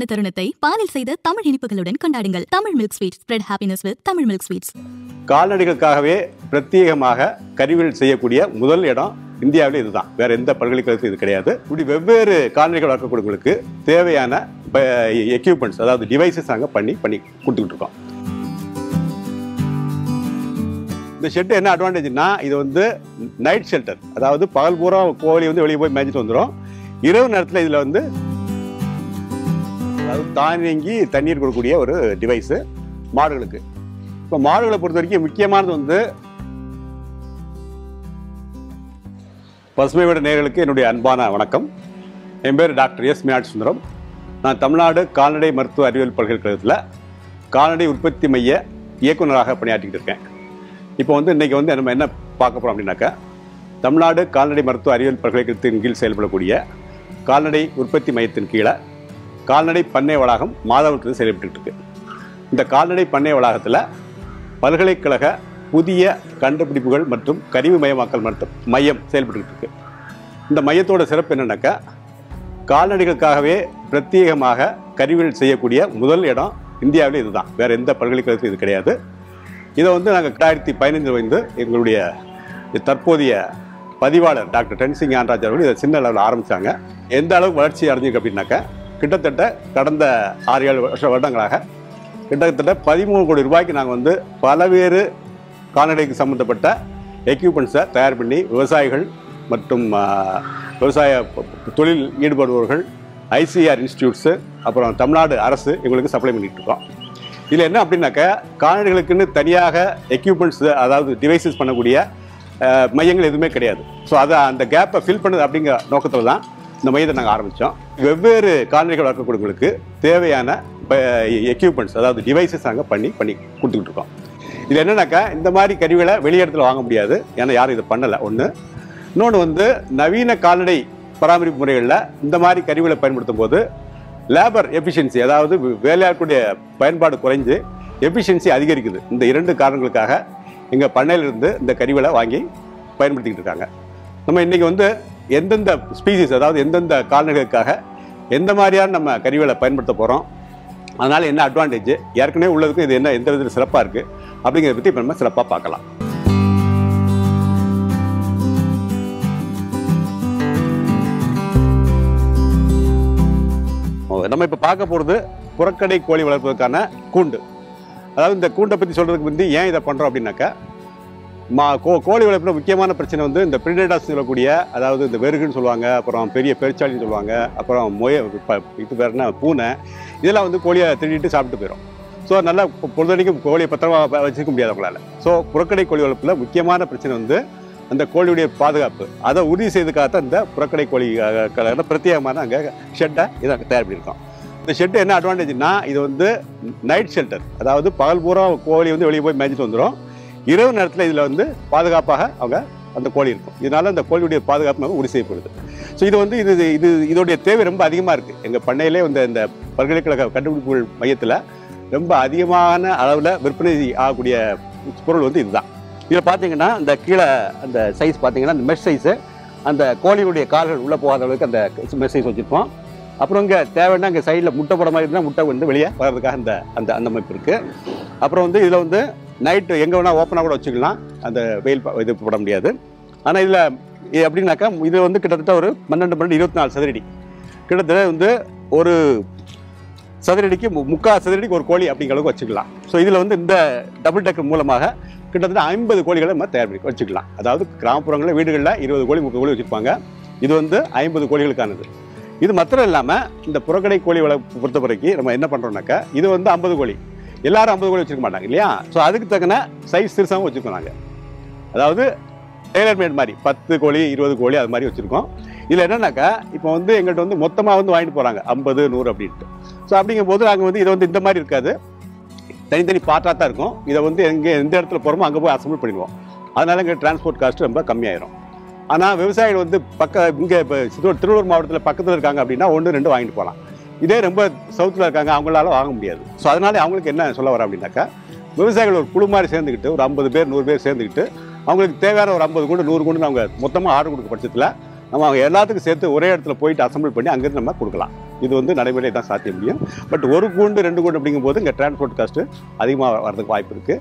மகிழ்ச்சியான தருணத்தை பாலில் செய்த தமிழ் இனிப்புகளுடன் கொண்டாடுங்கள். Tamil milk sweets. Spread happiness with Tamil milk sweets. கால்நடைகளுக்காகவே பிரத்யேகமாக கருவிகள் செய்யக்கூடிய முதல் இடம் இந்தியாவில் இதுதான். வேற எந்த பல்கலைக்கழகத்திலும் இது கிடையாது. இப்படி வெவ்வேறு கால்நடைகள் வளர்க்கக்கூடியவங்களுக்கு தேவையான எக்யூப்மெண்ட்ஸ், அதாவது டிவைசஸ் நாங்கள் பண்ணி கொடுத்துக்கிட்டு இருக்கோம். இந்த ஷெட்டு என்ன அட்வான்டேஜ்னா, இது வந்து நைட் ஷெல்டர். அதாவது பகல் பூரா கோழி வந்து வெளியே போய் மேய்ச்சிட்டு வந்துடும். இரவு நேரத்தில் இதில் வந்து அதாவது தானியங்கி தண்ணீர் கொடுக்கக்கூடிய ஒரு டிவைஸு மாடுகளுக்கு. இப்போ மாடுகளை பொறுத்த வரைக்கும் முக்கியமானது வந்து பசுமை விட நேயர்களுக்கு என்னுடைய அன்பான வணக்கம். என் பேர் டாக்டர் எஸ் மீனாட்சி சுந்தரம். நான் தமிழ்நாடு கால்நடை மருத்துவ அறிவியல் பல்கலைக்கழகத்தில் கால்நடை உற்பத்தி மைய இயக்குநராக பணியாற்றிக்கிட்டு இருக்கேன். இப்போ வந்து இன்றைக்கி வந்து நம்ம என்ன பார்க்க போகிறோம் அப்படின்னாக்கா, தமிழ்நாடு கால்நடை மருத்துவ அறிவியல் பல்கலைக்கழகத்தின் கீழ் செயல்படக்கூடிய கால்நடை உற்பத்தி மையத்தின் கீழே கால்நடை பண்ணை வளாகம் மாதவரத்தில் செயல்பட்டு இருக்கு. இந்த கால்நடை பண்ணை வளாகத்தில் பல்கலைக்கழக புதிய கண்டுபிடிப்புகள் மற்றும் கருவிமயமாக்கல் மையம் செயல்பட்டு இருக்கு. இந்த மையத்தோட சிறப்பு என்னன்னாக்கா, கால்நடைகளுக்காகவே பிரத்யேகமாக கருவிகள் செய்யக்கூடிய முதல் இடம் இந்தியாவில் இதுதான். வேறு எந்த பல்கலைக்கழகத்திலும் இது கிடையாது. இதை வந்து நாங்கள் 2015 வந்து எங்களுடைய தற்போதைய பதிவாளர் டாக்டர் டென்சிங் ஆன்ராஜ் அவர்கள் இதை சின்ன அளவில் ஆரம்பித்தாங்க. எந்த அளவுக்கு வளர்ச்சி அடைஞ்சிருக்கு அப்படின்னாக்கா, கிட்டத்தட்ட கடந்த 6-7 வருடங்களாக கிட்டத்தட்ட 13 கோடி ரூபாய்க்கு நாங்கள் வந்து பல்வேறு கால்நடைக்கு சம்மந்தப்பட்ட எக்யூப்மெண்ட்ஸை தயார் பண்ணி விவசாயிகள் மற்றும் விவசாய தொழில் ஈடுபடுபவர்கள், ஐசிஆர் இன்ஸ்டியூட்ஸு, அப்புறம் தமிழ்நாடு அரசு எங்களுக்கு சப்ளை பண்ணிகிட்டு இருக்கோம். இதில் என்ன அப்படின்னாக்கா, கால்நடைகளுக்குன்னு தனியாக எக்யூப்மெண்ட்ஸ், அதாவது டிவைசஸ் பண்ணக்கூடிய மையங்கள் எதுவுமே கிடையாது. ஸோ அதை அந்த கேப்பை ஃபில் பண்ணுது அப்படிங்கிற நோக்கத்தில் தான் இந்த மையத்தை நாங்கள் ஆரம்பித்தோம். வெவ்வேறு கால்நடைகள் வளர்க்கக்கூடியவங்களுக்கு தேவையான எக்யூப்மெண்ட்ஸ், அதாவது டிவைசஸ் நாங்கள் பண்ணி கொடுத்துக்கிட்டு இருக்கோம். இது என்னன்னாக்கா, இந்த மாதிரி கருவிகளை வெளியிடத்தில் வாங்க முடியாது. ஏன்னா யாரும் இதை பண்ணலை. ஒன்று. இன்னொன்று வந்து நவீன கால்நடை பராமரிப்பு முறைகளில் இந்த மாதிரி கருவிகளை பயன்படுத்தும் போது லேபர் எஃபிஷியன்சி, அதாவது வேலையாட்களுடைய பயன்பாடு குறைஞ்சு எஃபிஷியன்சி அதிகரிக்குது. இந்த 2 காரணங்களுக்காக எங்கள் பண்ணையிலிருந்து இந்த கருவிகளை வாங்கி பயன்படுத்திக்கிட்டு இருக்காங்க. நம்ம இன்றைக்கி வந்து எந்தெந்த ஸ்பீசிஸ், அதாவது எந்தெந்த கால்நடைகளுக்காக எந்த மாதிரியான நம்ம கருவிகளை பயன்படுத்த போகிறோம், அதனால் என்ன அட்வான்டேஜ், ஏற்கனவே உள்ளதுக்கும் இது என்ன எந்த விதத்தில் சிறப்பாக இருக்குது அப்படிங்கிறத பற்றி இப்போ நம்ம சிறப்பாக பார்க்கலாம். நம்ம இப்போ பார்க்க போகிறது புறக்கடை கோழி வளர்ப்பதற்கான கூண்டு. அதாவது இந்த கூண்டை பற்றி சொல்கிறதுக்கு முந்தி ஏன் இதை பண்ணுறோம் அப்படின்னாக்கா, கோழி வளர்ப்பில் முக்கியமான பிரச்சனை வந்து இந்த பிரிடேட்டர்ஸ் சொல்லக்கூடிய, அதாவது இந்த வெறுகுன்னு சொல்லுவாங்க, அப்புறம் பெரிய பெருச்சாளின்னு சொல்லுவாங்க, அப்புறம் இது பேர் என்ன பூனை, இதெல்லாம் வந்து கோழியை திருடிட்டு சாப்பிட்டு போயிடும். ஸோ நல்லா பொழுதனைக்கும் கோழியை பத்திரமா வச்சுக்க முடியாது அவங்களால. ஸோ புறக்கடை கோழி வளர்ப்பில் முக்கியமான பிரச்சனை வந்து அந்த கோழியுடைய பாதுகாப்பு. அதை உறுதி செய்துக்காகத்தான் இந்த புறக்கடை கோழி பிரத்யேகமான அங்கே ஷெட்டை இதை தயார் பண்ணியிருக்கோம். இந்த ஷெட்டு என்ன அட்வான்டேஜ்னா, இது வந்து நைட் ஷெல்டர். அதாவது பகல் பூரா கோழி வந்து வெளியே போய் மேய்ச்சிட்டு வந்துடும். இரவு நேரத்தில் இதில் வந்து பாதுகாப்பாக அவங்க அந்த கோழி இருக்கும். இதனால் அந்த கோழியுடைய பாதுகாப்பு நமக்கு உறுதி செய்யப்படுது. ஸோ இது வந்து இதோடைய தேவை ரொம்ப அதிகமாக இருக்குது. எங்கள் பண்ணையிலே வந்து இந்த பல்கலைக்கழக கண்டுபிடிப்புகள் மையத்தில் ரொம்ப அதிகமான அளவில் விற்பனை ஆகக்கூடிய பொருள் வந்து இதுதான். இதில் பார்த்தீங்கன்னா இந்த கீழே அந்த சைஸ் பார்த்தீங்கன்னா அந்த மெஷ் சைஸு, அந்த கோழியுடைய கால்கள் உள்ளே போகாத அளவுக்கு அந்த மெஷ் சைஸ் வச்சுருப்போம். அப்புறம் இங்கே தேவைன்னா இங்கே சைடில் முட்டை போட மாதிரி இருந்தால் முட்டை வந்து வெளியே வர்றதுக்காக அந்த அமைப்பு இருக்குது. அப்புறம் வந்து இதில் வந்து நைட்டு எங்கே வேணால் ஓப்பனாக கூட வச்சுக்கலாம். அந்த வெயில் இது போட முடியாது. ஆனால் இதில் எப்படின்னாக்கா, இது வந்து கிட்டத்தட்ட ஒரு 12-24 சதுரடி, கிட்டத்தட்ட வந்து ஒரு சதுரடிக்கு 3/4 சதுரடிக்கு ஒரு கோழி அப்படிங்கிற அளவுக்கு வச்சுக்கலாம். ஸோ இதில் வந்து இந்த டபுள் டெக்கர் மூலமாக கிட்டத்தட்ட 50 கோழிகளை நம்ம தயார் பண்ணி வச்சுக்கலாம். அதாவது கிராமப்புறங்களில் வீடுகளில் 20 கோழி 30 கோழி வச்சுருப்பாங்க. இது வந்து 50 கோழிகளுக்கானது. இது மாத்திரம் இல்லாமல் இந்த புறக்கடை கோழி வளர்ப்பு பொறுத்த வரைக்கும் நம்ம என்ன பண்ணுறோம்னாக்கா, இது வந்து 50 கோழி, எல்லாரும் 50 கோழி வச்சுருக்க மாட்டாங்க இல்லையா. ஸோ அதுக்கு தக்கன சைஸ் சிறுசாகவும் வச்சுருக்கோம் நாங்கள். அதாவது டெய்லர் மேட் மாதிரி 10 கோழி 20 கோழி அது மாதிரி வச்சுருக்கோம். இதில் என்னன்னாக்கா, இப்போ வந்து எங்கள்கிட்ட வந்து மொத்தமாக வந்து வாங்கிட்டு போகிறாங்க 50 100 அப்படின்ட்டு. ஸோ அப்படிங்கும் போது நாங்கள் வந்து இதை வந்து இந்த மாதிரி இருக்காது, தனித்தனி பார்ட்டாக தான் இருக்கும். இதை வந்து எந்த இடத்துல போகிறோமோ அங்கே போய் அசம்பிள் பண்ணிடுவோம். அதனால இங்கே டிரான்ஸ்போர்ட் காஸ்ட்டு ரொம்ப கம்மியாயிரும். ஆனால் விவசாயிகள் வந்து இங்கே இப்போ திருவள்ளூர் மாவட்டத்தில் பக்கத்தில் இருக்காங்க அப்படின்னா 1-2 வாங்கிட்டு போகலாம். இதே ரொம்ப சவுத்தில் இருக்காங்க, அவங்களால வாங்க முடியாது. ஸோ அதனால அவங்களுக்கு என்ன சொல்ல வர அப்படின்னாக்கா, விவசாயிகள் ஒரு குழு மாதிரி சேர்ந்துக்கிட்டு ஒரு 50 பேர் 100 பேர் சேர்ந்துக்கிட்டு அவங்களுக்கு தேவையான ஒரு 50 கூண்டு 100 கூண்டு அவங்க மொத்தமாக ஆர்டர் கொடுக்க பட்சத்தில் நம்ம அவங்க எல்லாத்துக்கும் சேர்த்து ஒரே இடத்துல போயிட்டு அசம்பிள் பண்ணி அங்கேருந்து நம்ம கொடுக்கலாம். இது வந்து நடைமுறை தான் சாத்திய முடியும். பட் ஒரு கூண்டு 2 கூண்டு அப்படிங்கும்போது இங்கே டிரான்ஸ்போர்ட் காஸ்ட்டு அதிகமாக வரதுக்கு வாய்ப்பு இருக்குது.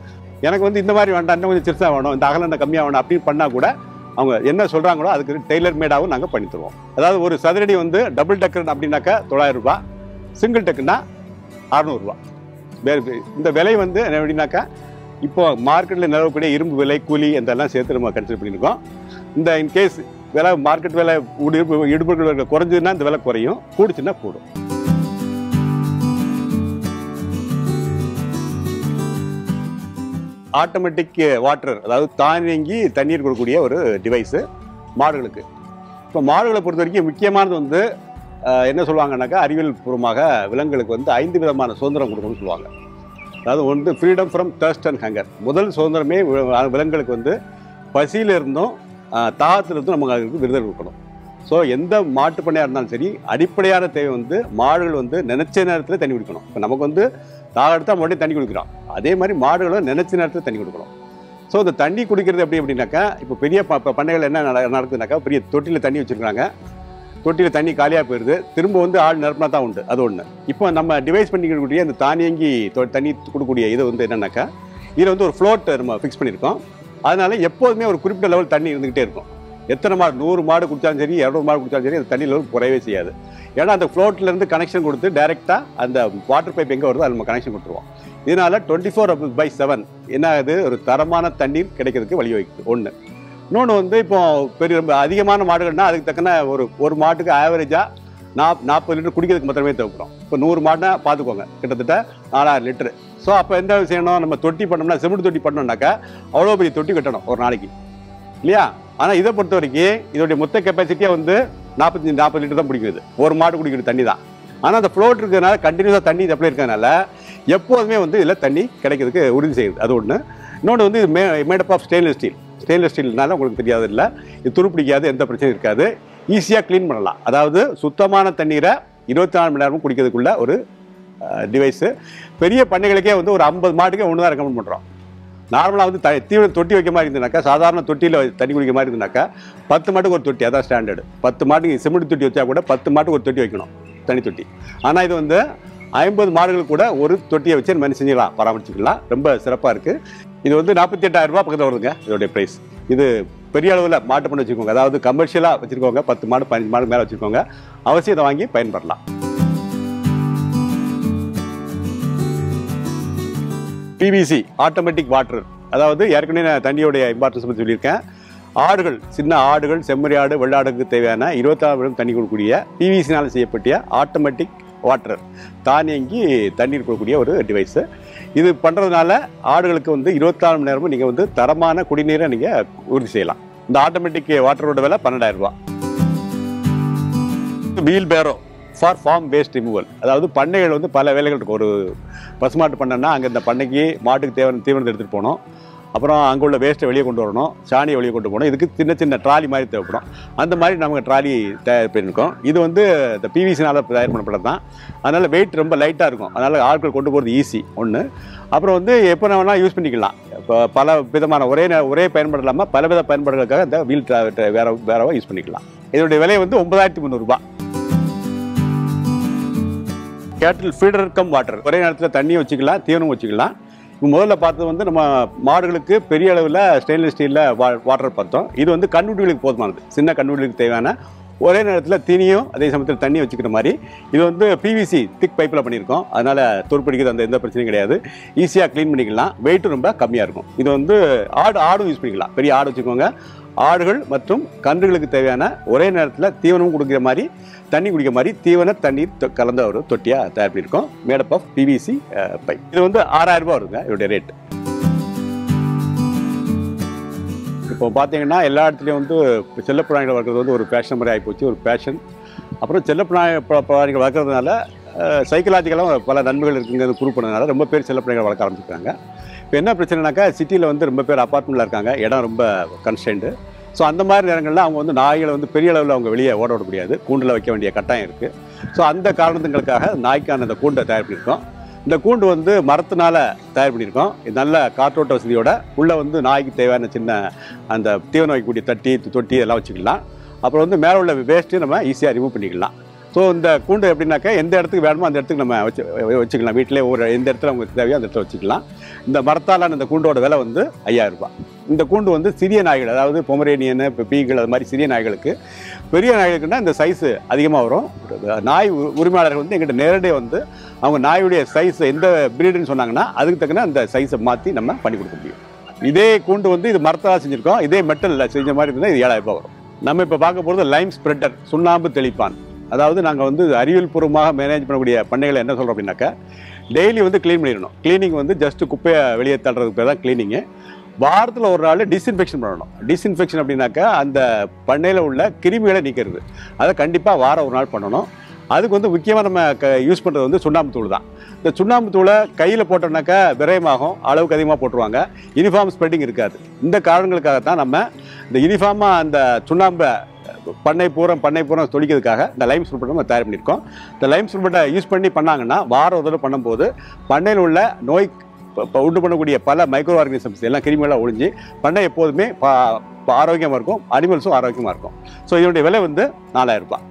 எனக்கு வந்து இந்த மாதிரி வேண்டாம், இன்னும் கொஞ்சம் சிறுசாக வேணும், இந்த அகலம் கம்மியாக வேணும் அப்படின்னு பண்ணால் கூட அவங்க என்ன சொல்கிறாங்களோ அதுக்கு டெய்லர் மேடாகவும் நாங்கள் பண்ணி தருவோம். அதாவது ஒரு சதுரடி வந்து டபுள் டக்கர் அப்படின்னாக்கா 900 ரூபா, சிங்கிள் டக்குன்னா 600 ரூபா. இந்த விலை வந்து என்ன அப்படின்னாக்கா இப்போ மார்க்கெட்டில் நிலவக்கூடிய இரும்பு விலை, கூலி இதெல்லாம் சேர்த்து நம்ம கன்சிடர் பண்ணியிருக்கோம். இந்த இன்கேஸ் விலை மார்க்கெட் விலை இடுபொருட்கள் விலை குறைஞ்சதுன்னா இந்த விலை குறையும், கூடுச்சுன்னா கூடும். ஆட்டோமேட்டிக் வாட்டர், அதாவது தானியங்கி தண்ணீர் கொடுக்கக்கூடிய ஒரு டிவைஸு மாடுகளுக்கு. இப்போ மாடுகளை பொறுத்த வரைக்கும் முக்கியமானது வந்து என்ன சொல்லுவாங்கன்னாக்கா அறிவியல் பூர்வமாக விலங்குகளுக்கு வந்து 5 விதமான சுதந்திரம் கொடுக்கணும்னு சொல்லுவாங்க. அதாவது ஒன்று freedom from thirst and hunger. முதல் சுதந்திரமே விலங்குகளுக்கு வந்து பசியில் இருந்தும் தாகத்திலிருந்தும் நம்ம அதுக்கு விருதல் கொடுக்கணும். ஸோ எந்த மாட்டு பண்ணையாக இருந்தாலும் சரி, அடிப்படையான தேவை வந்து மாடுகள் வந்து நினைச்ச நேரத்தில் தண்ணி குடிக்கணும். இப்போ நமக்கு வந்து தாகம் எடுத்தால் மறுபடியும் தண்ணி குடிக்கிறோம், அதே மாதிரி மாடுகளும் நினைச்ச நேரத்தில் தண்ணி கொடுக்கணும். ஸோ இந்த தண்ணி குடிக்கிறது அப்படின்னாக்கா இப்போ பெரிய பண்ணைகள் என்ன நடக்குதுனாக்கா, பெரிய தொட்டியில் தண்ணி வச்சுருக்காங்க, தொட்டியில் தண்ணி காலியாக போயிடுது, திரும்ப வந்து ஆள் நிரப்பினா தான் உண்டு. அது ஒன்று. இப்போ நம்ம டிவைஸ் பண்ணிக்கக்கூடிய அந்த தானியங்கி தண்ணி கொடுக்கக்கூடிய இது வந்து என்னன்னாக்கா, இதில் வந்து ஒரு ஃப்ளோட் நம்ம ஃபிக்ஸ் பண்ணியிருக்கோம். அதனால எப்போதுமே ஒரு குறிப்பிட்ட லெவல் தண்ணி இருந்துகிட்டே இருக்கும். எத்தனை மாடு 100 மாடு குடித்தாலும் சரி, 200 மாடு குடித்தாலும் சரி, அந்த தண்ணி லெவல் குறையவே செய்யாது. ஏன்னா அந்த ஃப்ளோட்லேருந்து கனெக்ஷன் கொடுத்து டைரெக்டாக அந்த வாட்டர் பைப் எங்கே வருதோ அது நம்ம கனெக்ஷன் கொடுத்துருவோம். இதனால் 24/7 என்ன ஆகுது, ஒரு தரமான தண்ணீர் கிடைக்கிறதுக்கு வழி வைக்குது. ஒன்று. இன்னொன்று வந்து இப்போ பெரிய ரொம்ப அதிகமான மாடுகள்னால் அதுக்கு தக்கன ஒரு மாட்டுக்கு ஆவரேஜாக 40 லிட்டர் குடிக்கிறதுக்கு மாத்திரமே தேவைப்படும். இப்போ 100 மாடுனா பார்த்துக்கோங்க, கிட்டத்தட்ட 4000 லிட்டரு. ஸோ அப்போ எந்த செய்யணும், நம்ம தொட்டி பண்ணோம்னா சிமெண்ட் தொட்டி பண்ணோம்னாக்கா அவ்வளோ பெரிய தொட்டி கட்டணும் ஒரு நாளைக்கு, இல்லையா? ஆனால் இதை பொறுத்த வரைக்கும் இதோடைய மொத்த கெப்பாசிட்டியாக வந்து 40 லிட்டர் தான் பிடிக்குது, ஒரு மாடு குடிக்கிற தண்ணி தான். ஆனால் அந்த ஃப்ளோட் இருக்கிறதுனால கண்டினியூஸாக தண்ணி எப்படி இருக்கிறதுனால எப்போதுமே வந்து இதில் தண்ணி கிடைக்கிறதுக்கு உறுதி செய்யுது. அது ஒன்று. இன்னொன்று வந்து இது made of stainless steel. Stainless ஸ்டீல்னால உங்களுக்கு தெரியாது, இல்லை இது துரு பிடிக்காது, எந்த பிரச்சனையும் இருக்காது, ஈஸியாக க்ளீன் பண்ணலாம். அதாவது சுத்தமான தண்ணீரை 24 மணி நேரமும் குடிக்கிறதுக்குள்ள ஒரு டிவைஸு. பெரிய பண்ணைகளுக்கே வந்து ஒரு 50 மாட்டுக்கே ஒன்று தான் ரெக்கமெண்ட் பண்ணுறோம். நார்மலாக வந்து தீவிர தொட்டி வைக்க மாதிரி இருந்ததுனாக்கா, சாதாரண தொட்டியில் தண்ணி குடிக்க மாதிரி இருந்ததுனாக்கா 10 மாட்டுக்கு ஒரு தொட்டி, அதான் ஸ்டாண்டர்டு. 10 மாட்டுக்கு சிமெண்ட் தொட்டி வச்சா கூட 10 மாட்டுக்கு ஒரு தொட்டி வைக்கணும், தனி தொட்டி. ஆனால் இது வந்து 50 மாடுகளுக்கு கூட ஒரு தொட்டியை வச்சு நம்ம செஞ்சுக்கலாம், பராமரிச்சுக்கலாம். ரொம்ப சிறப்பாக இருக்குது. இது வந்து 48,000 ரூபா பக்கத்தில் வருதுங்க இதோடைய ப்ரைஸ். இது பெரிய அளவில் மாட்டு பண்ண வச்சுக்கோங்க, அதாவது கமர்ஷியலாக வச்சுருக்கோங்க, 10 மாடு 15 மாடு மேலே வச்சுருக்கோங்க, அவசியம் இதை வாங்கி பயன்படலாம். பிவிசி ஆட்டோமேட்டிக் வாட்டர், அதாவது ஏற்கனவே நான் தண்ணியோடைய இம்பார்ட்டன்ஸ் பற்றி சொல்லியிருக்கேன். ஆடுகள், சின்ன ஆடுகள், செம்மறி ஆடு, வெள்ளாடுக்கு தேவையான 24 மணி நேரம் தண்ணி கொடுக்கக்கூடிய பிவிசினால் செய்யப்பட்ட ஆட்டோமேட்டிக் வாட்டர், தானியங்கி தண்ணீர் கொடுக்கக்கூடிய ஒரு டிவைஸு. இது பண்ணுறதுனால ஆடுகளுக்கு வந்து 24 மணி நேரமும் நீங்கள் வந்து தரமான குடிநீரை நீங்கள் உறுதி செய்யலாம். இந்த ஆட்டோமேட்டிக் வாட்டரோட விலை 12,000 ரூபா. வீல் பேரோ ஃபார் ஃபார்ம் வேஸ்ட் ரிமூவல், அதாவது பண்ணைகள் வந்து பல வேலைகள் இருக்கும். ஒரு பசுமாட்டு பண்ணைன்னா அங்கே இந்த பண்ணைக்கு மாட்டுக்கு தேவையான தீவனத்தை எடுத்துகிட்டு போகணும், அப்புறம் அங்கே உள்ள வேஸ்ட்டை வெளியே கொண்டு வரணும், சாணியை வெளியே கொண்டு போகணும். இதுக்கு சின்ன சின்ன ட்ராலி மாதிரி தேவைப்படும். அந்த மாதிரி நமக்கு ட்ராலி தயார் பண்ணியிருக்கோம். இது வந்து இந்த பிவிசினால் தயார் பண்ணப்பட்டது தான். அதனால் வெயிட் ரொம்ப லைட்டாக இருக்கும், அதனால் ஆட்கள் கொண்டு போகிறது ஈஸி ஒன்று. அப்புறம் வந்து எப்போ வேணால் யூஸ் பண்ணிக்கலாம். இப்போ பல விதமான ஒரே பயன்பாடு இல்லாமல் பல வித பயன்பாடுகளுக்காக இந்த வீல் வேறவா யூஸ் பண்ணிக்கலாம். இதனுடைய விலை வந்து 9,300 ரூபா. கேட்டில் ஃபீடர் கம் வாட்டர், ஒரே நேரத்தில் தண்ணியும் வச்சுக்கலாம், தீவனம் வச்சுக்கலாம். இப்போ முதல்ல பார்த்தது வந்து நம்ம மாடுகளுக்கு பெரிய அளவில் ஸ்டெயின்லெஸ் ஸ்டீலில் வாட்டர் பார்த்தோம். இது வந்து கண்ணுக்குட்டிகளுக்கு போதுமானது, சின்ன கண்ணுக்குட்டிகளுக்கு தேவையான ஒரே நேரத்தில் தீனியும் அதே சமயத்தில் தண்ணி வச்சுக்கிற மாதிரி. இது வந்து பிவிசி திக் பைப்பில் பண்ணியிருக்கோம், அதனால் துருப்பிடிக்கிறது அந்த எந்த பிரச்சனையும் கிடையாது, ஈஸியாக க்ளீன் பண்ணிக்கலாம். வெயிட்டும் ரொம்ப கம்மியாக இருக்கும். இது வந்து ஆடும் யூஸ் பண்ணிக்கலாம், பெரிய ஆடு வச்சுக்கோங்க. ஆடுகள் மற்றும் கன்றுகளுக்கு தேவையான ஒரே நேரத்தில் தீவனமும் கொடுக்குற மாதிரி, தண்ணி குடிக்கிற மாதிரி தீவன தண்ணீர் கலந்த ஒரு தொட்டியாக தயார் பண்ணியிருக்கோம். Made up of PVC pipe. இது வந்து 6,000 ரூபா வருங்க இதோடைய ரேட். இப்போ பார்த்தீங்கன்னா எல்லா இடத்துலையும் வந்து செல்லப்பிராணிகள் வளர்க்குறது வந்து ஒரு ஃபேஷன் மாதிரி ஆகிப்போச்சு, ஒரு ஃபேஷன். அப்புறம் செல்லப்பிராணிகள் வளர்க்குறதுனால சைக்கலாஜிக்கலாக பல நன்மைகள் இருக்குங்கிறது ப்ரூவ் பண்ணதுனால ரொம்ப பேர் செல்லப்பிராணிகள் வளர்க்க ஆரம்பிச்சிருக்காங்க. இப்போ என்ன பிரச்சனைனாக்கா, சிட்டியில் வந்து ரொம்ப பேர் அப்பார்ட்மெண்ட்டில் இருக்காங்க, இடம் ரொம்ப கன்ஸ்டன்ட்டு. ஸோ அந்த மாதிரி நேரங்களில் அவங்க வந்து நாய்களை வந்து பெரிய அளவில் அவங்க வெளியே ஓட விட முடியாது, கூண்டில் வைக்க வேண்டிய கட்டாயம் இருக்குது. ஸோ அந்த காரணத்துங்களுக்காக நாய்க்கான அந்த கூண்டை தயார் பண்ணியிருக்கோம். இந்த கூண்டு வந்து மரத்தினால தயார் பண்ணியிருக்கோம். இது நல்ல காற்றோட்ட வசதியோட உள்ளே வந்து நாய்க்கு தேவையான சின்ன அந்த தீவனம் வைக்கக்கூடிய தொட்டி இதெல்லாம் வச்சுக்கலாம். அப்புறம் வந்து மேலே உள்ள வேஸ்ட்டு நம்ம ஈஸியாக ரிமூவ் பண்ணிக்கலாம். ஸோ இந்த கூண்டு எப்படின்னாக்கா எந்த இடத்துக்கு வேணுமோ அந்த இடத்துக்கு நம்ம வச்சுக்கலாம். வீட்டிலே ஒரு எந்த இடத்துல உங்களுக்கு தேவையோ அந்த இடத்துல வச்சுக்கலாம். இந்த மரத்தாலான இந்த கூண்டோட விலை வந்து 5000 ரூபாய். இந்த கூண்டு வந்து சிறிய நாய்கள், அதாவது பொமரேனியன், பீகள், அது மாதிரி சிறிய நாய்களுக்கு. பெரிய நாய்களுக்குன்னா இந்த சைஸு அதிகமாக வரும். நாய் உரிமையாளர்கள் வந்து எங்கிட்ட நேரடியாக வந்து அவங்க நாயுடைய சைஸ் எந்த பிரீடுன்னு சொன்னாங்கன்னா அதுக்கு தக்கன அந்த சைஸை மாற்றி நம்ம பண்ணி கொடுக்க முடியும். இதே கூண்டு வந்து இது மரத்தால் செஞ்சுருக்கோம். இதே மெட்டலில் செஞ்ச மாதிரி இருந்தால் இது 7000 ரூபாய் வரும். நம்ம இப்போ பார்க்க போகிறது லைம் ஸ்ப்ரெட்டர், சுண்ணாம்பு தெளிப்பான். அதாவது நாங்கள் வந்து அறிவியல் பூர்வமாக மேனேஜ் பண்ணக்கூடிய பண்ணைகளை என்ன சொல்கிறோம் அப்படின்னாக்கா, டெய்லி வந்து க்ளீன் பண்ணிடணும். க்ளீனிங் வந்து ஜஸ்ட்டு குப்பையை வெளியே தள்ளுறதுக்கு பேர் தான் க்ளீனிங்கு. வாரத்தில் ஒரு நாள் டிஸ்இன்ஃபெக்ஷன் பண்ணணும். டிஸ்இன்ஃபெக்ஷன் அப்படின்னாக்கா அந்த பண்ணையில் உள்ள கிருமிகளை நீக்கிறது. அதை கண்டிப்பாக வாரம் ஒரு நாள் பண்ணணும். அதுக்கு வந்து முக்கியமாக நம்ம யூஸ் பண்ணுறது வந்து சுண்ணாம்பு தூள் தான். இந்த சுண்ணாம்பு தூளை கையில் போட்டோம்னாக்கா விரயமாகும், அளவுக்கு அதிகமாக போட்டுருவாங்க, யூனிஃபார்ம் ஸ்ப்ரெட்டிங் இருக்காது. இந்த காரணங்களுக்காகத்தான் நம்ம இந்த யூனிஃபார்மாக அந்த சுண்ணாம்பை பண்ணை பூரம் தொளிக்கிறதுக்காக இந்த லைம் ஸ்ப்ரெட்டை நம்ம தயார் பண்ணியிருக்கோம். இந்த லைம் ஸ்ப்ரெட்டை யூஸ் பண்ணாங்கன்னா வாரம் ஒரு தடவை பண்ணும்போது பண்ணையில் உள்ள நோய் உண்டு பண்ணக்கூடிய பல மைக்ரோ ஆர்கானிசம்ஸ் எல்லாம் கிருமிகளாக ஒழிஞ்சு பண்ணை எப்போதுமே ஆரோக்கியமாக இருக்கும், அனிமல்ஸும் ஆரோக்கியமாக இருக்கும். ஸோ இதனுடைய விலை வந்து 4000 ரூபாய்.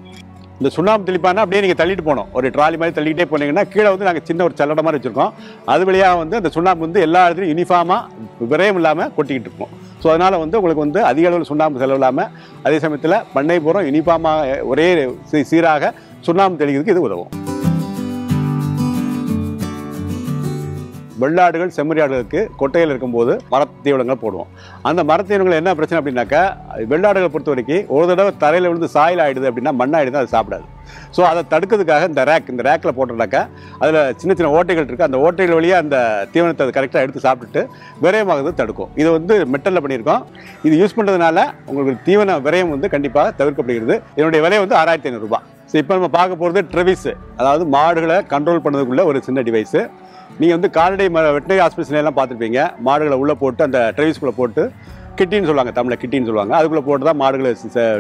இந்த சுண்ணாம்பு தெளிப்பானா அப்படியே நீங்கள் தள்ளிட்டு போகணும். ஒரு ட்ராலி மாதிரி தள்ளிக்கிட்டே போனீங்கன்னா கீழே வந்து நாங்கள் சின்ன ஒரு சல்லடை மாதிரி வச்சுருக்கோம். அது வழியாக வந்து அந்த சுண்ணாம்பு வந்து எல்லா இடத்துலையும் யூனிஃபார்மாக விரயம் இல்லாமல் கொட்டிக்கிட்டு இருக்கும். ஸோ அதனால் வந்து உங்களுக்கு வந்து அதிக அளவில் சுண்ணாம்பு செலவு இல்லாமல் அதே சமயத்தில் பண்ணை பூரம் யூனிஃபார்மாக ஒரே சீராக சுண்ணாம்பு தெளிக்கிறதுக்கு இது உதவும். வெள்ளாடுகள் செம்மறியாடுகளுக்கு கொட்டையில் இருக்கும்போது மரத்தீவனங்கள் போடுவோம். அந்த மரத்தீவனங்கள் என்ன பிரச்சனை அப்படின்னாக்கா, வெள்ளாடுகளை பொறுத்த வரைக்கும் ஒரு தடவை தரையில் விழுந்து சாயில் ஆகிடுது அப்படின்னா மண்ணாயிடுது, அது சாப்பிடாது. ஸோ அதை தடுக்கிறதுக்காக இந்த ரேக்கில் போட்டோம்னாக்கா அதில் சின்ன சின்ன ஓட்டைகள் இருக்குது. அந்த ஓட்டைகள் வழியாக அந்த தீவனத்தை அது கரெக்டாக எடுத்து சாப்பிட்டுட்டு விரயமாகிறது தடுக்கும். இது வந்து மெட்டலில் பண்ணியிருக்கோம். இது யூஸ் பண்ணுறதுனால உங்களுக்கு தீவன விரயம் வந்து கண்டிப்பாக தவிர்க்கப்படுகிறது. இதனுடைய விலை வந்து 6500 ரூபாய். ஸோ இப்போ நம்ம பார்க்க போகிறது ட்ரெவிஸு, அதாவது மாடுகளை கண்ட்ரோல் பண்ணுறதுக்குள்ள ஒரு சின்ன டிவைஸு. நீங்கள் வந்து கால்நடை வெட்டினரி ஹாஸ்பிட்டல்லாம் பார்த்துருப்பீங்க. மாடுகளை உள்ளே போட்டு அந்த ட்ரெவிஸ்குள்ளே போட்டு கிட்டின்னு சொல்லுவாங்க, தமிழில் கிட்டின்னு சொல்லுவாங்க. அதுக்குள்ளே போட்டு தான் மாடுகளை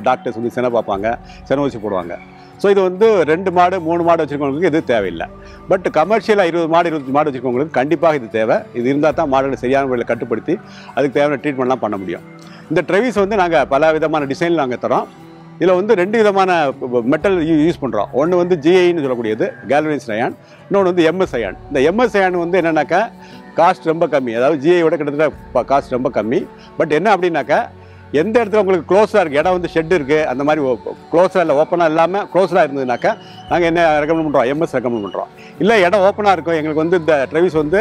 டாக்டர்ஸ் வந்து செனை பார்ப்பாங்க, செனை ஊசி போடுவாங்க. ஸோ இது வந்து 2 மாடு 3 மாடு வச்சுருக்கவங்களுக்கு இது தேவையில்லை. பட் கமர்ஷியலாக 20 மாடு 25 மாடு வச்சுருக்கவங்களுக்கு கண்டிப்பாக இது தேவை. இது இருந்தால் தான் மாடுகளை சரியான முறையில் கட்டுப்படுத்தி அதுக்கு தேவையான ட்ரீட்மெண்ட்லாம் பண்ண முடியும். இந்த ட்ரெவிஸ் வந்து நாங்கள் பல விதமான டிசைனில் நாங்கள் தரோம். இதில் வந்து 2 விதமான மெட்டல் யூஸ் பண்ணுறோம். ஒன்று வந்து ஜிஐன்னு சொல்லக்கூடியது, கேல்வனைஸ்ட் அயான். இன்னொன்று வந்து எம்எஸ் அயான். இந்த எம்எஸ் அயான் வந்து என்னென்னாக்கா காஸ்ட் ரொம்ப கம்மி, அதாவது ஜிஐயோட கிட்டத்தட்ட காஸ்ட் ரொம்ப கம்மி. பட் என்ன அப்படின்னாக்கா, எந்த இடத்துல உங்களுக்கு க்ளோஸாக இருக்குது, இடம் வந்து ஷெட் இருக்குது, அந்த மாதிரி க்ளோஸாக இல்லை ஓப்பனாக இல்லாமல் க்ளோஸாக இருந்ததுனாக்கா நாங்கள் என்ன ரெக்கமெண்ட் பண்ணுறோம், எம்எஸ் ரெக்கமெண்ட் பண்ணுறோம். இல்லை இடம் ஓப்பனாக இருக்கும், எங்களுக்கு வந்து இந்த ட்ரெவிஸ் வந்து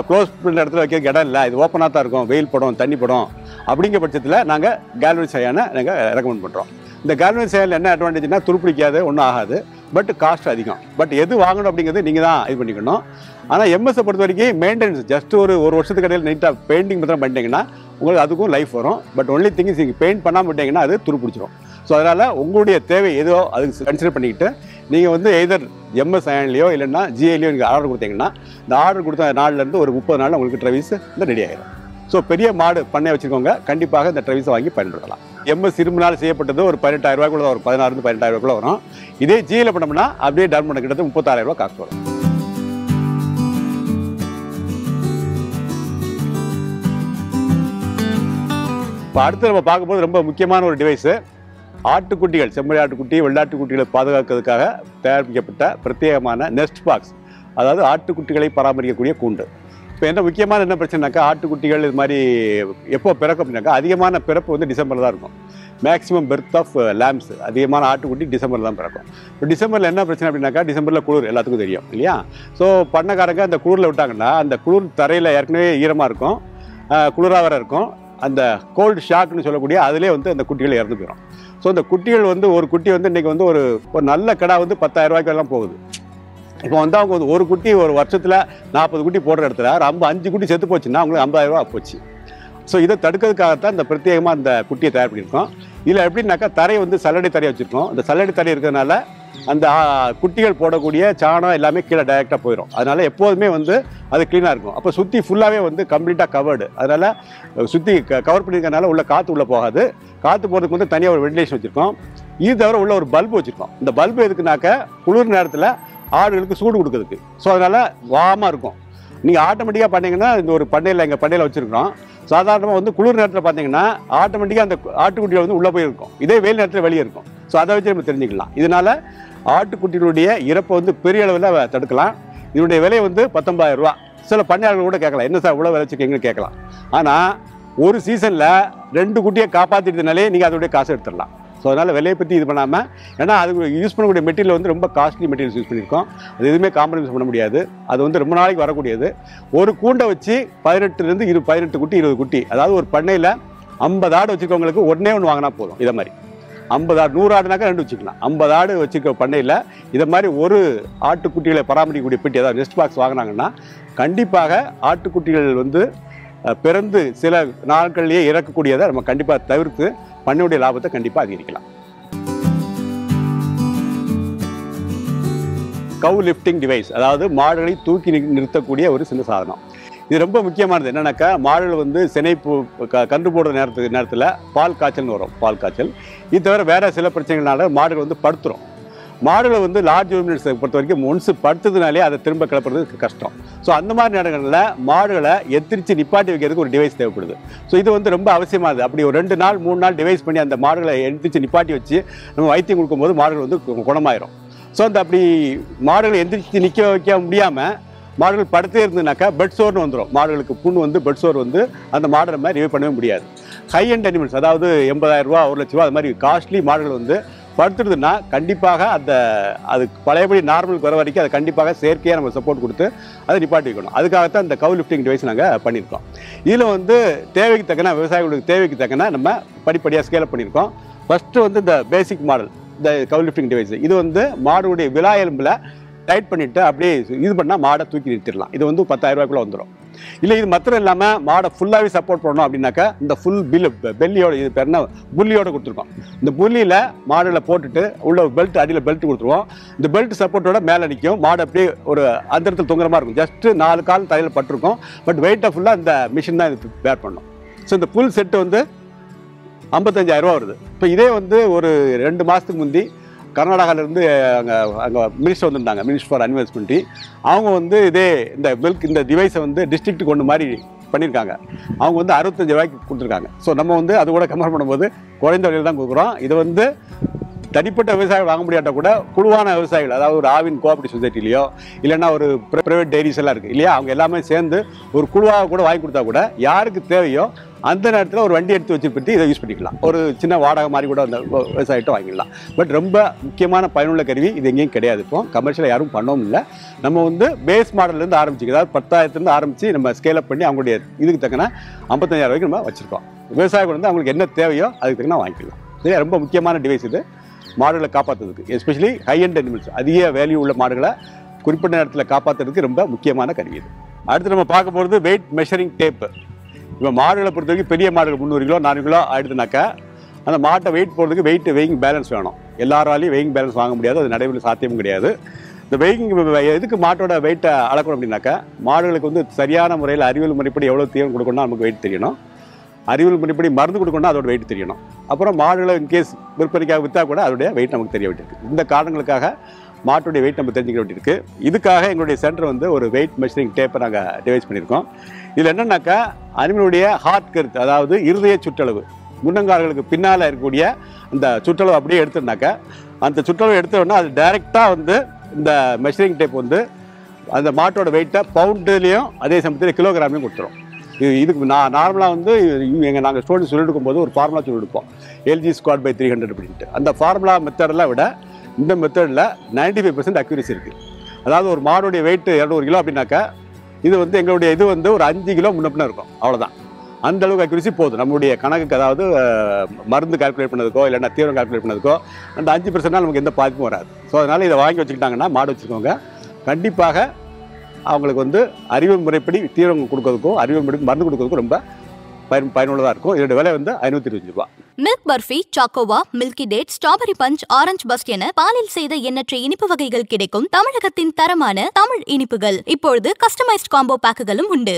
க்ளோஸ் பண்ண இடத்துல வைக்கிறதுக்கு இடம் இல்லை, இது ஓப்பனாக தான் இருக்கும், வெயில் படம் தண்ணி படம், அப்படிங்கிற பட்சத்தில் நாங்கள் கேல்வனைஸ்ட் அயானை நாங்கள் ரெக்கமெண்ட் பண்ணுறோம். இந்த கேல்வனைஸ்ட் அயானில் என்ன அட்வான்டேஜ்னா துருப்பிடிக்காது, ஒன்றும் ஆகாது, பட் காஸ்ட் அதிகம். பட் எது வாங்கணும் அப்படிங்கிறது நீங்கள் தான் இது பண்ணிக்கணும். ஆனால் எம்எஸ்ஸை பொறுத்த வரைக்கும் மெயின்டெனன்ஸ் ஜஸ்ட் ஒரு வருஷத்துக்கு இடையில் நீட்டாக பெயிண்டிங் மாத்திரம் பண்ணிட்டீங்கன்னா உங்களுக்கு அதுக்கும் லைஃப் வரும். பட் ஒன்லி திங்ஸ் நீங்கள் பெயிண்ட் பண்ணாமல் விட்டீங்கன்னா அது துருப்பிடிச்சிடும். ஸோ அதனால் உங்களுடைய தேவை ஏதோ அதுக்கு கன்சிடர் பண்ணிக்கிட்டு நீங்கள் வந்து எதர் எம்எஸ் அயன்லையோ இல்லைன்னா ஜிஐலையோ நீங்கள் ஆர்டர் கொடுத்தீங்கன்னா இந்த ஆர்டர் கொடுத்த நாள்லேருந்து ஒரு 30 நாளில் உங்களுக்கு ட்ரெவிஸ் வந்து ரெடி ஆகிடும். ஸோ பெரிய மாடு பண்ணை வச்சுருக்கவங்க கண்டிப்பாக இந்த ட்ரெவிஸை வாங்கி பயன்படுத்தலாம். எம்எஸ் இரும்புனால் செய்யப்பட்டது ஒரு 18000 ரூபாய்க்குள்ள வரும், 16 to 18000 ரூபாய்க்குள்ள வரும். இதே ஜியில் பண்ணோம்னா அப்படியே டர்ன் பண்ண கிட்டத்தட்ட 36000 ரூபாய் காசு வரும். இப்போ அடுத்து நம்ம பார்க்கும்போது ரொம்ப முக்கியமான ஒரு டிவைஸு, ஆட்டுக்குட்டிகள், செம்மறி ஆட்டுக்குட்டி, வெள்ளாட்டுக்குட்டிகளை பாதுகாக்கிறதுக்காக தயாரிக்கப்பட்ட பிரத்யேகமான நெஸ்ட் பாக்ஸ், அதாவது ஆட்டுக்குட்டிகளை பராமரிக்கக்கூடிய கூண்டு. இப்போ என்ன முக்கியமான என்ன பிரச்சனைனாக்கா, ஆட்டுக்குட்டிகள் இது மாதிரி எப்போ பிறக்கும் அப்படின்னாக்கா, அதிகமான பிறப்பு வந்து டிசம்பரில் தான் இருக்கும். மேக்ஸிமம் பெர்த் ஆஃப் லேம்ஸ், அதிகமான ஆட்டுக்குட்டி டிசம்பரில் தான் பிறக்கும். இப்போ டிசம்பரில் என்ன பிரச்சனை அப்படின்னாக்கா, டிசம்பரில் குளிர் எல்லாத்துக்கும் தெரியும் இல்லையா? ஸோ பண்ணக்காரங்க அந்த குளிரில் விட்டாங்கன்னா அந்த குளிர் தரையில் ஏற்கனவே ஈரமாக இருக்கும், குளிராக வேறு இருக்கும். அந்த கோல்டு ஷாக்னு சொல்லக்கூடிய அதிலே வந்து அந்த குட்டிகள் இறந்து போயிடும். ஸோ அந்த குட்டிகள் வந்து ஒரு குட்டி வந்து இன்றைக்கி வந்து ஒரு நல்ல கடை வந்து 10000 ரூபாய்க்கெல்லாம் போகுது. இப்போ வந்து அவங்க ஒரு குட்டி ஒரு வருஷத்தில் 40 குட்டி போடுற இடத்துல 5 குட்டி செத்து போச்சுன்னா அவங்களுக்கு 50000 ரூபா போச்சு. ஸோ இதை தடுக்கிறதுக்காகத்தான் இந்த பிரத்யேகமாக அந்த குட்டியை தயார் பண்ணியிருக்கோம். இதில் எப்படின்னாக்கா தரை வந்து சல்லடை தரையை வச்சுருக்கோம். அந்த சல்லடை தரை இருக்கிறதுனால அந்த குட்டிகள் போடக்கூடிய சாணம் எல்லாமே கீழே டைரெக்டாக போயிடும். அதனால் எப்போதுமே வந்து அது க்ளீனாக இருக்கும். அப்போ சுற்றி ஃபுல்லாகவே வந்து கம்ப்ளீட்டாக கவர்டு, அதனால் சுற்றி கவர் பண்ணியிருக்கனால உள்ள காற்று உள்ளே போகாது. காற்று போகிறதுக்கு வந்து தனியாக ஒரு வெண்டிலேஷன் வச்சுருக்கோம். இது தவிர உள்ள ஒரு பல்பு வச்சுருக்கோம். இந்த பல்பு எதுக்குனாக்கா குளிர் நேரத்தில் ஆடுகளுக்கு சூடு கொடுக்குறதுக்கு. ஸோ அதனால் வாமாக இருக்கும். நீங்கள் ஆட்டோமேட்டிக்காக பார்த்தீங்கன்னா இந்த ஒரு பண்ணையில் எங்கள் பண்ணையில் வச்சுருக்கோம். சாதாரணமாக வந்து குளிர் நேரத்தில் பார்த்தீங்கன்னா ஆட்டோமேட்டிக்காக அந்த ஆட்டுக்குட்டியில் வந்து உள்ளே போயிருக்கும். இதே வெயில் நேரத்தில் வெளியே இருக்கும். ஸோ அதை வச்சு நம்ம தெரிஞ்சுக்கலாம். இதனால் ஆட்டுக்குட்டிகளுடைய இறப்பை வந்து பெரிய அளவில் தடுக்கலாம். இதனுடைய விலை வந்து 19,000 ரூபா. சில பண்ணையாளர்கள் கூட கேட்கலாம், என்ன சார் இவ்வளோ விலை வச்சுக்கீங்கன்னு கேட்கலாம். ஆனால் ஒரு சீசனில் 2 குட்டியை காப்பாற்றிட்டதுனாலே நீங்கள் அதோடைய காசு எடுத்துடலாம். ஸோ அதனால் விலையை பற்றி இது பண்ணாமல், ஏன்னா அது யூஸ் பண்ணக்கூடிய மெட்டீரியல் வந்து ரொம்ப காஸ்ட்லி மெட்டீரியல்ஸ் யூஸ் பண்ணியிருக்கோம். அது எதுவுமே காம்ப்ரமைஸ் பண்ண முடியாது. அது வந்து ரொம்ப நாளைக்கு வரக்கூடியது. ஒரு கூண்டை வச்சு 18 குட்டி 20 குட்டி, அதாவது ஒரு பண்ணையில் 50 ஆடு வச்சுருக்கவங்களுக்கு ஒன்றே ஒன்று வாங்கினா போதும். இதை மாதிரி 50 ஆடு, 100 ஆடுனாக்கா 2 வச்சுக்கலாம். 50 ஆடு வச்சுருக்க பண்ணையில் இதை மாதிரி ஒரு ஆட்டுக்குட்டிகளை பராமரிக்கக்கூடிய பெட்டி, அதாவது நெஸ்ட் பாக்ஸ் வாங்கினாங்கன்னா கண்டிப்பாக ஆட்டுக்குட்டிகள் வந்து பிறந்து சில நாட்கள்லேயே இறக்கக்கூடியதை நம்ம கண்டிப்பாக தவிர்த்து பண்ணையுடைய லாபத்தை கண்டிப்பாக அதிகரிக்கலாம். கவு லிஃப்டிங் டிவைஸ், அதாவது மாடுகளை தூக்கி நிறுத்தக்கூடிய ஒரு சின்ன சாதனம். இது ரொம்ப முக்கியமானது. என்னன்னாக்கா மாடுகள் வந்து சினைப்பு கன்று போடுற நேரத்தில் பால் காய்ச்சல்னு வரும், பால் காய்ச்சல். இது தவிர வேறு சில பிரச்சனைகள்னால மாடுகள் வந்து படுத்துரும். மாடுகளை வந்து லார்ஜ் யூனிட்ஸை பொறுத்த வரைக்கும் ஒன்ஸ் படுத்ததுனாலே அதை திரும்ப கிளப்புறது கஷ்டம். ஸோ அந்த மாதிரி நேரங்களில் மாடுகளை எத்திரிச்சு நிப்பாட்டி வைக்கிறதுக்கு ஒரு டிவைஸ் தேவைப்படுது. ஸோ இது வந்து ரொம்ப அவசியமானது. அப்படி ஒரு 2 நாள் 3 நாள் டிவைஸ் பண்ணி அந்த மாடுகளை எந்திரிச்சு நிப்பாட்டி வச்சு நம்ம வைத்தியம் கொடுக்கும்போது மாடுகள் வந்து குணமாயிரும். ஸோ அந்த அப்படி மாடுகளை எந்திரிச்சு நிற்க வைக்க முடியாமல் மாடுகள் படுத்தே இருந்ததுனாக்கா பெட் சோர்னு வந்துடும். மாடுகளுக்கு புண்ணு வந்து பெட் சோர் வந்து அந்த மாடை நம்ம ரிவைவ் பண்ணவே முடியாது. ஹை அண்ட் அனிமல்ஸ், அதாவது 80,000 ரூபா 1 லட்ச ரூபா அது மாதிரி காஸ்ட்லி மாடுகள் வந்து படுத்துடுதுன்னா கண்டிப்பாக அது பழையபடி நார்மலுக்கு வர வரைக்கும் அதை கண்டிப்பாக செயற்கையாக நம்ம சப்போர்ட் கொடுத்து அதை நிப்பாட்டி வைக்கணும். அதுக்காகத்தான் இந்த கவு லிஃப்டிங் டிவைஸ் நாங்கள் பண்ணியிருக்கோம். இதில் வந்து தேவைக்கு தக்கன, விவசாயிகளுக்கு தேவைக்கு தக்கன நம்ம படிப்படியாக ஸ்கேல் பண்ணியிருக்கோம். ஃபஸ்ட்டு வந்து இந்த பேசிக் மாடல், இந்த கவு லிஃப்டிங் டிவைஸ், இது வந்து மாடுடைய விலா எலும்பில் டைட் பண்ணிவிட்டு அப்படியே இது பண்ணால் மாடை தூக்கி நிறுத்திடலாம். இது வந்து 10,000 ரூபாய்க்குள்ளே வந்துடும். இல்லை இது மாத்திரம் இல்லாமல் மாடை ஃபுல்லாகவே சப்போர்ட் பண்ணணும் அப்படின்னாக்கா இந்த ஃபுல் பெல்லியோட, இது பேர் என்ன, புள்ளியோடு கொடுத்துருக்கோம். இந்த புள்ளியில் மாடுகளை போட்டுட்டு உள்ள பெல்ட், அடியில் பெல்ட் கொடுத்துருவோம். இந்த பெல்ட் சப்போர்ட்டோட மேலே நிற்கும். மாடு அப்படியே ஒரு அந்தரத்தில் தொங்குற மாதிரி இருக்கும். ஜஸ்ட்டு 4 கால் தலையில் பட்டிருக்கும். பட் வெயிட்டை ஃபுல்லாக இந்த மிஷின் தான் இது பேர் பண்ணும். ஸோ இந்த ஃபுல் செட்டு வந்து 55,000 ரூபா வருது. இப்போ இதே வந்து ஒரு 2 மாதத்துக்கு முந்தி கர்நாடகாவிலேருந்து அங்கே மினிஸ்டர் வந்திருந்தாங்க, மினிஸ்டர் ஃபார் அனிமல் ஹஸ்பண்ட்ரி. அவங்க வந்து இந்த டிவைஸை வந்து டிஸ்ட்ரிக்ட்டுக்கு ஒன்று மாதிரி பண்ணியிருக்காங்க. அவங்க வந்து 65 ரூபாய்க்கு கொடுத்துருக்காங்க. ஸோ நம்ம வந்து அது கூட கம்பேர் பண்ணும்போது குறைந்த விலையில் தான் கொடுக்குறோம். இது வந்து தனிப்பட்ட விவசாயிகள் வாங்க முடியாட்டா கூட குழுவான விவசாயிகள், அதாவது ஒரு ஆவின் கோஆபரேட்டிவ் சொசைட்டிலையோ இல்லைன்னா ஒரு ப்ரைவேட் டைரிஸ் எல்லாம் இருக்குது இல்லையா, அவங்க எல்லாமே சேர்ந்து ஒரு குழுவாக கூட வாங்கி கொடுத்தா கூட யாருக்கு தேவையோ அந்த நேரத்தில் ஒரு வண்டி எடுத்து வச்சு இதை யூஸ் பண்ணிக்கலாம். ஒரு சின்ன வாடகை மாதிரி கூட அந்த விவசாயிட்ட வாங்கிடலாம். பட் ரொம்ப முக்கியமான பயனுள்ள கருவி இது எங்கேயும் கிடையாது. இப்போ கமர்ஷியலாக யாரும் பண்ணவும் இல்லை. நம்ம வந்து பேஸ் மாடல்லேருந்து ஆரம்பிச்சு, அதாவது 10,000 ஆரம்பித்து நம்ம ஸ்கேல் அப் பண்ணி அவங்களுடைய இதுக்கு தக்கன 55,000 ரூபாய்க்கு நம்ம வச்சுருக்கோம். விவசாயிகள் வந்து அவங்களுக்கு என்ன தேவையோ அதுக்கு தக்கன வாங்கிக்கலாம். சரியா, ரொம்ப முக்கியமான டிவைஸ் இது மாடுகளை காப்பாற்றுறதுக்கு. எஸ்பெஷலி ஹை அண்ட் அனிமல்ஸ், அதிக வேல்யூ உள்ள மாடுகளை குறிப்பிட்ட நேரத்தில் காப்பாற்றுறதுக்கு ரொம்ப முக்கியமான கருவி இது. அடுத்து நம்ம பார்க்க போகிறது வெயிட் மெஷரிங் டேப்பு. இப்போ மாடுகளை பொறுத்த வரைக்கும் பெரிய மாடுகள் 300 கிலோ 400 கிலோ ஆயிடுதுனாக்கா அந்த மாட்டை வெயிட் போடுறதுக்கு வெயிங் பேலன்ஸ் வேணும். எல்லாராலையும் வெயிங் பேலன்ஸ் வாங்க முடியாது, அது நடைமுறையில் சாத்தியமும் கிடையாது. இந்த வெயிங் எதுக்கு மாட்டோட வெயிட்டை அளக்கணும் அப்படின்னாக்கா, மாடுகளுக்கு வந்து சரியான முறையில் அறிவியல் முறைப்படி எவ்வளோ தீவனம் கொடுக்கணும்னா நமக்கு வெயிட் தெரியணும். அறிவியல் முறைப்படி மருந்து கொடுக்கணும்னா அதோட வெயிட் தெரியணும். அப்புறம் மாடுகளை இன்கேஸ் விற்பனைக்காக விற்றா கூட அதோடைய வெயிட் நமக்கு தெரிய வேண்டியிருக்கு. இந்த காரணங்களுக்காக மாட்டுடைய வெயிட் நம்ம தெரிஞ்சுக்க வேண்டியிருக்கு. இதுக்காக எங்களுடைய சென்டர் வந்து ஒரு வெயிட் மெஷரிங் டேப்பை நாங்கள் டிவைஸ் பண்ணியிருக்கோம். இதில் என்னென்னாக்கா அனிமலுடைய ஹார்ட் கருத்து, அதாவது இருதய சுற்றளவு, முன்னங்கால்களுக்கு பின்னால் இருக்கக்கூடிய அந்த சுற்றளவு அப்படியே எடுத்துனாக்கா, அந்த சுற்றளவு எடுத்தோன்னா அது டைரெக்டாக வந்து இந்த மெஷரிங் டேப் வந்து அந்த மாட்டோட வெயிட்டை பவுண்டுலேயும் அதே சமயத்தில் கிலோகிராம்லையும் கொடுத்துரும். இதுக்கு நார்மலாக வந்து நாங்கள் ஸ்டூடெண்ட்ஸ் சொல்லிட்டு இருக்கும்போது ஒரு ஃபார்முலா சொல்லி கொடுப்போம், LG²/300 அப்படின்ட்டு. அந்த ஃபார்முலா மெத்தடெல்லாம் விட இந்த மெத்தடில் 95% அக்யூரசி இருக்குது. அதாவது ஒரு மாடுடைய வெயிட் 200 கிலோ அப்படின்னாக்கா இது வந்து எங்களுடைய இது வந்து ஒரு 5 கிலோ முன்னப்பின இருக்கும், அவ்வளோதான். அந்த அளவுக்கு அக்யூரசி போதும் நம்மளுடைய கணக்குக்கு. அதாவது மருந்து கால்குலேட் பண்ணதுக்கோ இல்லைன்னா தீவிரம் கால்குலேட் பண்ணதுக்கோ அந்த 5% நமக்கு எந்த பாதிப்பும் வராது. ஸோ அதனால் இதை வாங்கி வச்சுக்கிட்டாங்கன்னா மாடு வச்சுக்கோங்க, கண்டிப்பாக அவங்களுக்கு வந்து அறிவியல் முறைப்படி தீவிரம் கொடுக்கறதுக்கும் அறிவியல் முறைப்படி மருந்து கொடுக்கறதுக்கும் ரொம்ப பயனுள்ளதாக இருக்கும். இதோட விலை வந்து 525 ரூபாய். மில்க் பர்ஃபி, சாக்கோவா, milky date, strawberry punch, orange burst என பாலில் செய்த எண்ணற்ற இனிப்பு வகைகள் கிடைக்கும் தமிழகத்தின் தரமான தமிழ் இனிப்புகள். இப்பொழுது கஸ்டமைஸ்ட் காம்போ பேக்குகளும் உண்டு.